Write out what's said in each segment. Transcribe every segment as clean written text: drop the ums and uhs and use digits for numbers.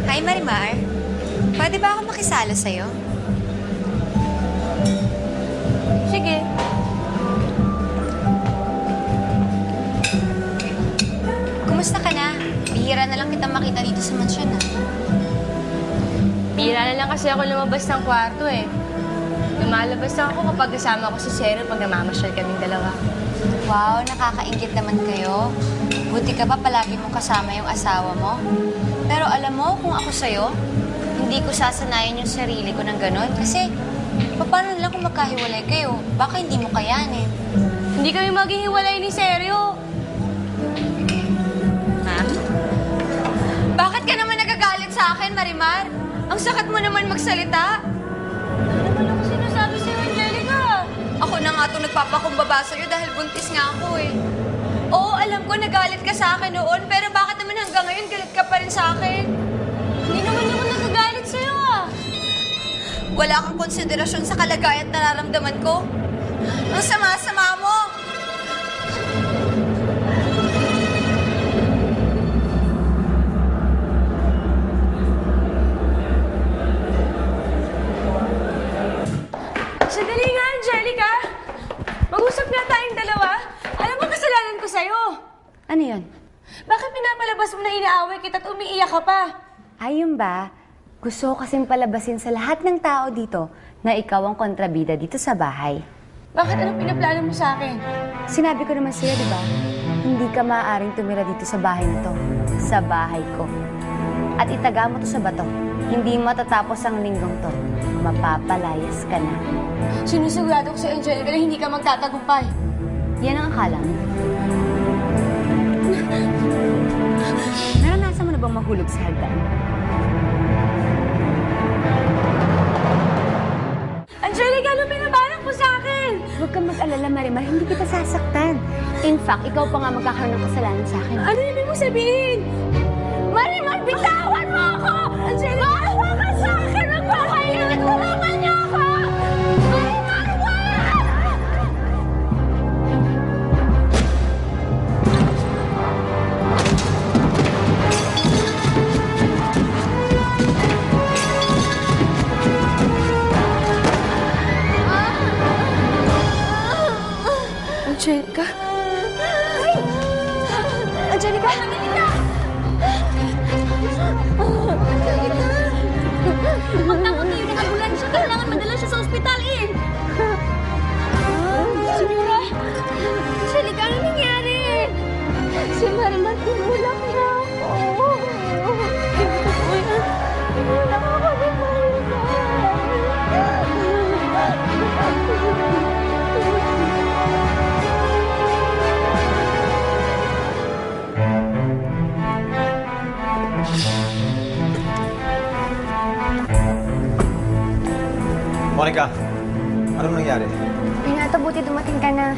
Hi, Marimar. Pwede ba ako makisalo sa'yo? Sige. Kumusta ka na? Bihira na lang kita makita dito sa mansyon, ah. Bihira na lang kasi ako lumabas ng kwarto eh. Lumalabas lang ako kapag kasama ko si Cheryl pag namamasyal kaming dalawa. Wow, nakakaingit naman kayo. Buti ka pa palagi mong kasama yung asawa mo. Pero alam mo, kung ako sa'yo, hindi ko sasanayin yung sarili ko ng ganon. Kasi, paano na lang kung magkahiwalay kayo? Baka hindi mo kayanin. Hindi kami maghihiwalay ni Seryo. Ha? Bakit ka naman nagagalit sa akin, Marimar? Ang sakat mo naman magsalita. Ano naman ako sinasabi sa'yo, Angelica? Ako na nga itong nagpapakumbaba sa'yo dahil buntis nga ako eh. Oo, alam ko nagalit ka sa akin noon, pero bakit naman hanggang ngayon galit ka pa rin sa akin? Hindi naman ako nagagalit sa'yo ah. Wala kang konsiderasyon sa kalagayan at nararamdaman ko. Ang sama-sama mo! Sandali nga, Angelica. Mag-usap nga tayong dalawa. Alam mo kasalanan ko sa'yo. Ano yun? Bakit pinapalabas mo na inaaway kita at umiiyak ka pa? Ayun ba? Gusto ko kasing palabasin sa lahat ng tao dito na ikaw ang kontrabida dito sa bahay. Bakit anong pinaplano mo sa akin? Sinabi ko naman sa'yo, di ba? Hindi ka maaaring tumira dito sa bahay na to. Sa bahay ko. At itaga mo to sa bato. Hindi matatapos ang linggong to. Mapapalayas ka na. Sinusigurado ko sa Angelica na hindi ka magtatagumpay. Yan ang akala mo. Naranasan mo na bang mahulog sa hagdan? Angelica, ano binabalak mo sa akin? Huwag kang mag-alala, Marimar. Hindi kita sasaktan. In fact, ikaw pa nga magkakaroon ng kasalanan sa akin. Ano ibig mo sabihin? Marimar, bitawan mo ako! Angelica! Maawa ka sa akin! Nagpapahirap! Tulungan niyo ako! Marimar, wag! Angelica? Angelica! Magtawag kayo ng ambulansya. Kailangan madala siya sa ospital eh. Senyora? Angelica, ano nangyari? Si Marimar, tinulak niya ako. Tinulak ako ni Monica, anong nangyari? Renato, buti dumating ka na.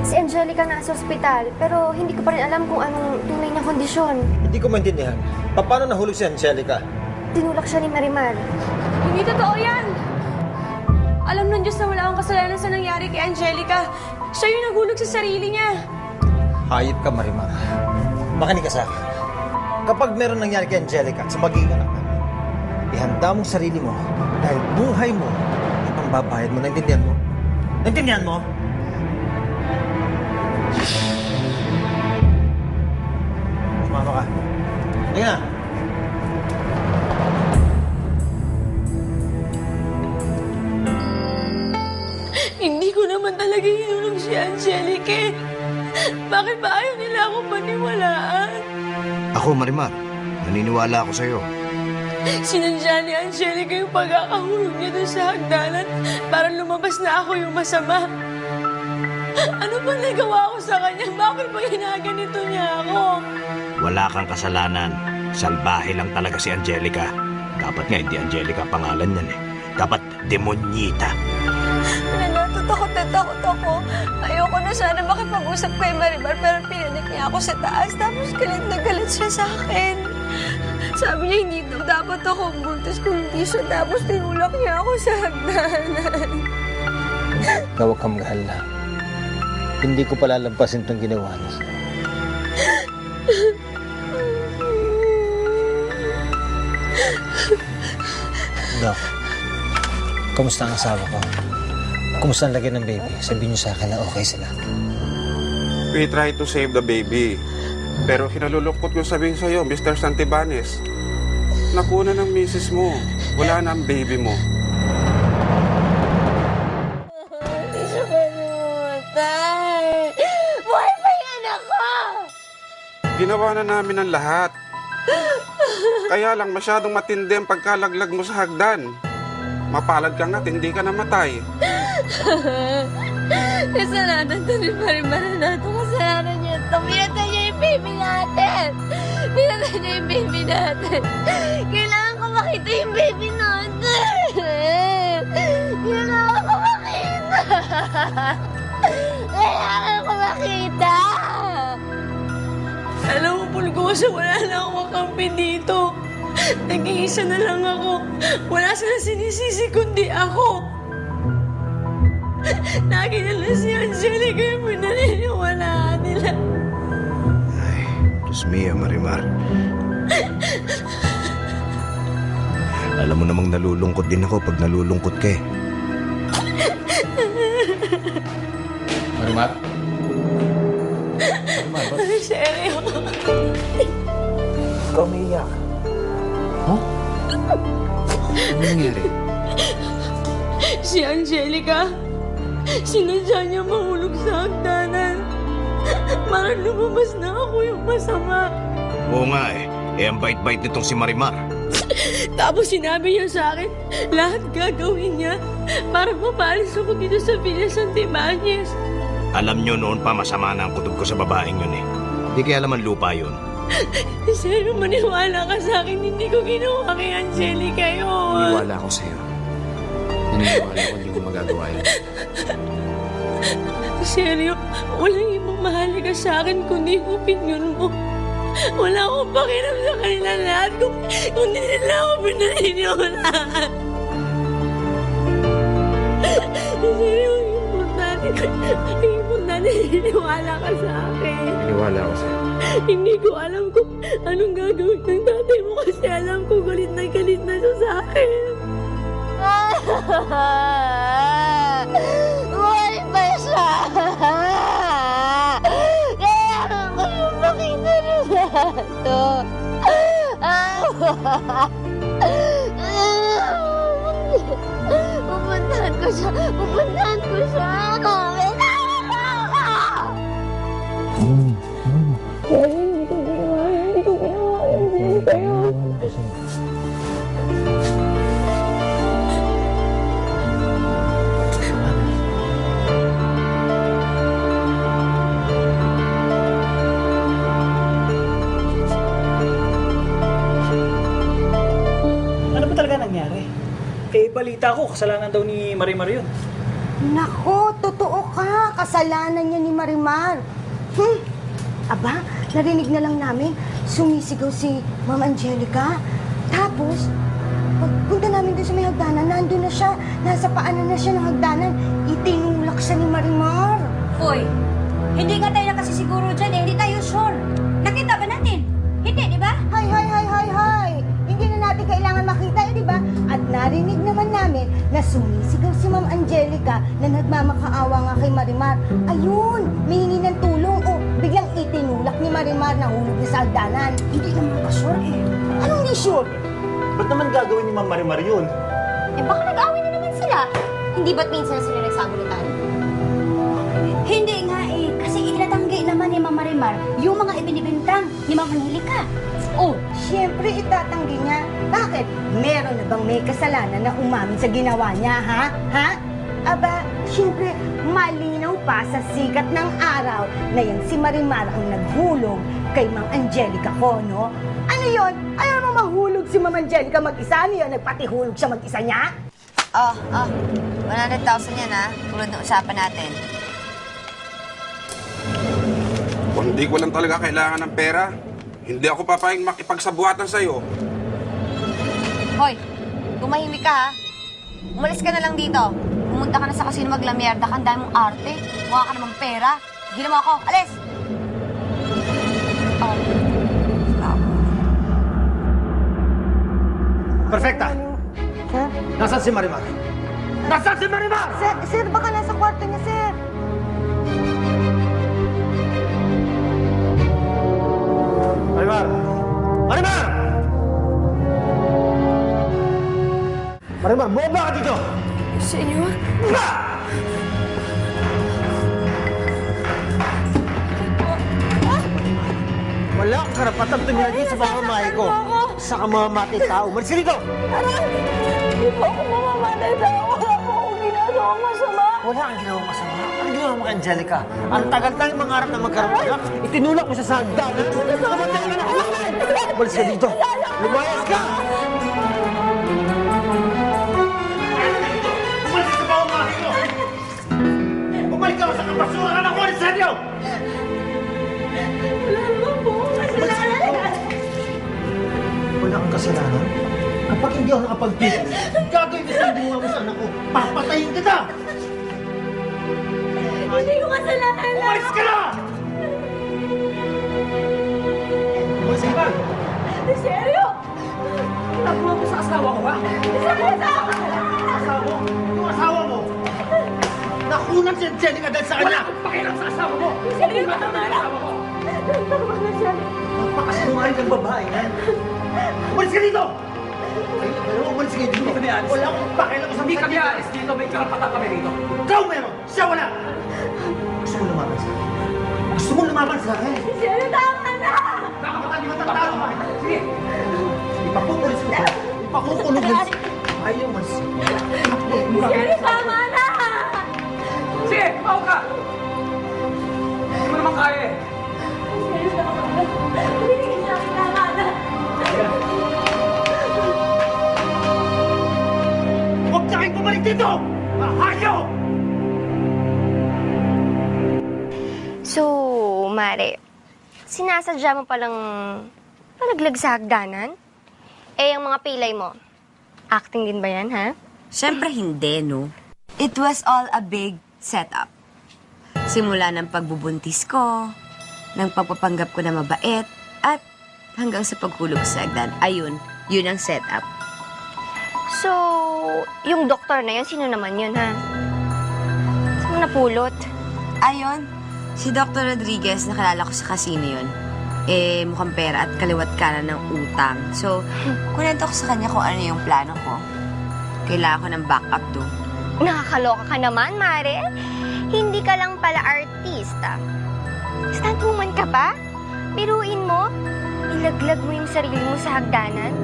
Si Angelica nasa ospital, pero hindi ko pa rin alam kung anong tunay na kondisyon. Hindi ko maintindihan. Paano nahulog si Angelica? Tinulak siya ni Marimar. Hindi totoo yan! Alam ng Diyos na wala akong kasalanan sa nangyari kay Angelica. Siya yung nagulog sa sarili niya. Hayop ka, Marimar. Makinig ka sa akin. Kapag meron nangyari kay Angelica at sa magiging anak namin, ihanda mong sarili mo dahil buhay mo ay pangbabayad mo. Naintindihan mo? Naintindihan mo? Sumama ka. Halika na. Hindi ko naman talaga hinulog si Angelica. Bakit ba ayaw nila akong paniwalaan? Ako, Marimar. Naniniwala ako sa'yo. Sinadya ni Angelica yung pagkakahulog niya doon sa hagdanan para lumabas na ako yung masama. Ano ba nagawa ko sa kanya? Bakit ba ginaganito niya ako? Wala kang kasalanan. Salbahe lang talaga si Angelica. Dapat nga hindi Angelica pangalan yan eh. Dapat Demonyita. Takot na takot ako. Ayoko na sana makipag-usap kay Marimar pero pinanik niya ako sa taas. Tapos galit na galit siya sa akin. Sabi niya hindi daw dapat ako buntis kung hindi siya. Tapos tinulak niya ako sa hagdanan. Huwag kang mag-alala. Hindi ko palalampasin itong ginawa niya. Kumusta ang asawa ko? Kumusta ang lagay ng baby? Sabihin niyo sa akin na okay sila. We try to save the baby. Pero kinalulungkot ko sabihin sa'yo, Mr. Santibanez, nakuna ng misis mo. Wala na ang baby mo. Hindi siya manumatay. Buhay pa yung anak ko! Ginawa na namin ang lahat. Kaya lang masyadong matindi ang pagkalaglag mo sa hagdan. Mapalad ka nga't hindi ka namatay. Kasalanan to ni Marimar na ito. Kasalanan niya ito. Pinatay niya yung baby natin. Pinatay niya yung baby natin. Kailangan ko makita yung baby natin. Kailangan ko makita. Kailangan ko makita. Alam mo, Pulgoso, wala na akong kakampi dito. Nag-iisa na lang ako. Wala silang sinisisi kundi ako. Lagi nila si Angelica yung pinaniniwalaan nila. Ay, Diyos mia, Marimar. Alam mo namang nalulungkot din ako pag nalulungkot ka eh. Marimar? Seryo. Ikaw umiiyak. Huh? Ano nangyari? Si Angelica, sinadya niya mahulog sa hagdanan. Parang lumabas na ako yung masama. Oo nga eh. Ang bait-bait nitong si Marimar. Tapos sinabi niya sa akin, lahat gagawin niya para mapalis ako dito sa Villa Santibanez. Alam nyo noon pa masama na ang kutob ko sa babaeng yun eh. Hindi kaya laman lupa yun. Sino maniwala ka sa akin, hindi ko ginawa kay Angelica yun. Naniniwala ako sa'yo. Naniniwala ko hindi ko magagawa yun. Seryo, walang ibang mahalaga sa akin kundi yung opinion mo. Wala akong pakiram sa kanila lahat kung di nila ako pinaniniwalaan. Seryo, importante naniniwala ka sa akin. Naniniwala ako sa'yo. Hindi ko alam kung anong gagawin ng tatay mo kasi alam ko galit na siya sa akin. Buhay pa siya! Kailangan ko yung makita niyo lahat to. Pupuntahan ko siya! Pupuntahan ko siya! Hindi ko ginawa yun sa'yo. Ano ba talaga nangyari? Eh, balita ko, kasalanan daw ni Marimar yun. Nako, totoo ka. Kasalanan niya ni Marimar. Aba, narinig na lang namin, sumisigaw si Ma'am Angelica. Tapos, pagpunta namin doon sa may hagdanan, nandun na siya. Nasa paanan na siya ng hagdanan. Itinulak siya ni Marimar. Hoy, hindi nga tayo nakasisiguro dyan eh. Hindi tayo sure. Nakita ba natin? Hindi, di ba? Hay! Hindi na natin kailangan makita, di ba? At narinig naman namin na sumisigaw si Ma'am Angelica na nagmamakaawa nga kay Marimar. Ayun, may hingi ng tulong o biglang itinulak ni Marimar na hulog niya sa hagdanan. Hindi naman ka sure eh. Anong hindi sure? Ba't naman gagawin ni Ma'am Marimar yun? Eh baka nag-away na naman sila. Hindi ba't minsan sila nagsagulitan? Hindi nga eh. Kasi ilatanggi naman ni Ma'am Marimar yung mga ibinibintang ni Ma'am Angelica. Oh, siyempre itatanggi niya. Bakit? Meron na bang may kasalanan na umamin sa ginawa niya, ha? Ha? Aba, siyempre, malinaw pa sa sikat ng araw na yan si Marimar ang naghulog kay Ma'am Angelica ko, no? Ano yon? Ayaw mo mahulog si Ma'am Angelica mag-isa? Ano yun? Nagpatihulog siya mag-isa niya? 100,000 yan ha. Tulad ng usapan natin. Kung hindi ko lang talaga kailangan ng pera, hindi ako papayag makipagsabuatan sa'yo. Hoy, tumahimik ka ha. Umalis ka na lang dito. Pumunta ka na sa kasino maglamierda ka. Ang dami mong arte. Mukha ka namang pera. Gila mo ako. Alis! Perfecta! Ha? Nasaan si Marimar? Nasaan si Marimar? Sir, baka nasa kwarto niya, sir. Marimar! Marimar! Marimar, bumaba ka dito! Senyor? Wala kang karapatang tumira dito sa pamamahay ko. Isa ka mamamatay tao. Malis ka dito! Hindi po ako mamamatay tao. Wala po akong ginagawang masama. Wala kang ginawang masama. Ano ginawa mo kay Angelica? Ang tagal tayong mangarap na magkaroon ng anak. Itinulak mo siya sa hagdanan. Kamatay ka na! Malis ka dito! Lumayas ka! Umalis ka sa pamamahay ko! Bumalik ka sa kapasuran ng ako! Seryo! Wala kang kasalanan? Kapag hindi ako nakapagpigil, gagawin ko sa ginawa mo sa anak ko. Papatayin kita! Hindi ko kasalanan. Umalis ka na! Umalis ka ba? Seryo? Nakuha ko sa asawa ko, ha? Asawa mo? Yung asawa mo? Nakunan si Angelica dahil sa kanya! Wala akong pakialam sa asawa ko! Seryo ka naman ako. Napakasinungaling ng babae yan. Umalis ka dito! Ay, pero umalis ka dito. kami alis. Wala akong pakialam sa Hindi kami aalis dito, may karapatan kami rito. Ikaw meron! Siya wala! Gusto mo lumaban sa akin? Gusto mo lumaban sa akin? Seryo, tama na. Nakakapatan di matatalo ka! Sige! Ipapupulis ko siya! Ipakukulong mo siya! Ayaw umalis. Seryo, tama na. Sige! Pao ka! Hindi mo naman kaya eh. Seryo, tama na. Binigyan sa akin, tama na. Huwag na kayong bumalik dito! Mahayo! So, Mare, sinasadya mo palang palaglag sa hagdanan? Eh, yung mga pilay mo, acting din ba yan, ha? Siyempre hindi, no? It was all a big setup. Simula ng pagbubuntis ko, ng pagpapanggap ko na mabait, at hanggang sa paghulog sa agdan. Ayun, yun ang setup. So, yung doktor na yun, sino naman yun, ha? Saan mo napulot? Ayun, si Dr. Rodriguez, nakalala ko sa casino yun. Eh, mukhang pera at kaliwat kanan ng utang. So, kunento ko sa kanya kung ano yung plano ko. Kailangan ko ng backup doon. Nakakaloka ka naman, Mare. Hindi ka lang pala artista. Stunt woman ka pa? Biruin mo, ilaglag mo yung sarili mo sa hagdanan.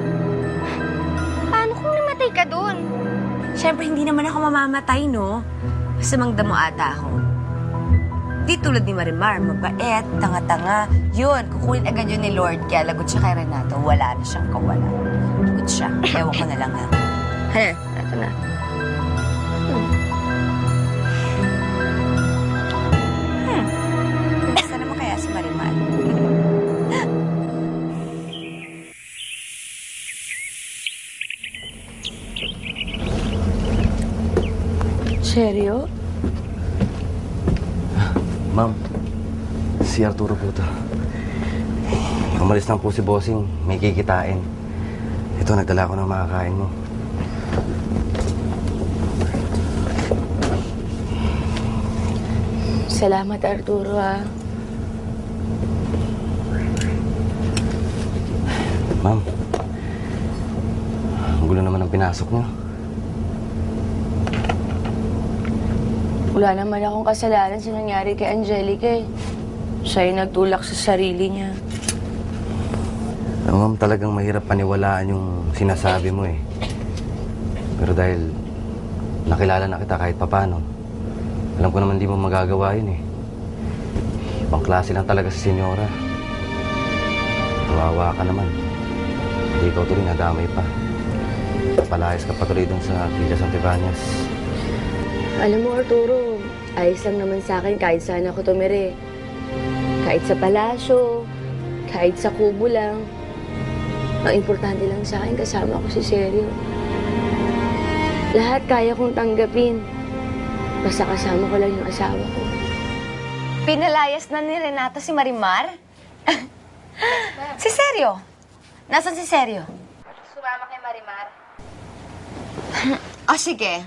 Paano kung namatay ka doon? Siyempre, hindi naman ako mamamatay, no? Basta mangdamo ata ako. Di tulad ni Marimar, mabait, tanga-tanga. Yun, kukunin agad yun ni Lord. Kaya lagot siya kay Renato, wala na siyang kawalan. Lagot siya. Ewan ko na lang ha. Ito na. Basta naman kaya si Marimar. Seryo? Ma'am, si Arturo po to. Umalis lang po si Bossing. May kikitain. Ito, nagdala ko ng makakain mo. Salamat, Arturo, ha. Ma'am, ang gulo naman ang pinasok niyo. Wala naman akong kasalanan sa nangyari kay Angelica, eh. Siya yung nagtulak sa sarili niya. Ma'am, talagang mahirap paniwalaan yung sinasabi mo eh. Pero dahil nakilala na kita kahit papano, alam ko naman di mo magagawa yun eh. Ibang klase lang talaga si Senyora. Kawawa ka naman. Hindi ikaw tuloy nadamay pa. Palayas ka pa tuloy dun sa Villa Santibanez. Alam mo, Arturo, ayos lang naman sa akin kahit saan ako tumire. Kahit sa palasyo, kahit sa kubo lang. Ang importante lang sa akin, kasama ko si Seryo. Lahat kaya kong tanggapin. Basta kasama ko lang yung asawa ko. Pinalayas na ni Renato si Marimar? Si Seryo? Nasaan si Seryo? Sumama kay Marimar. O sige,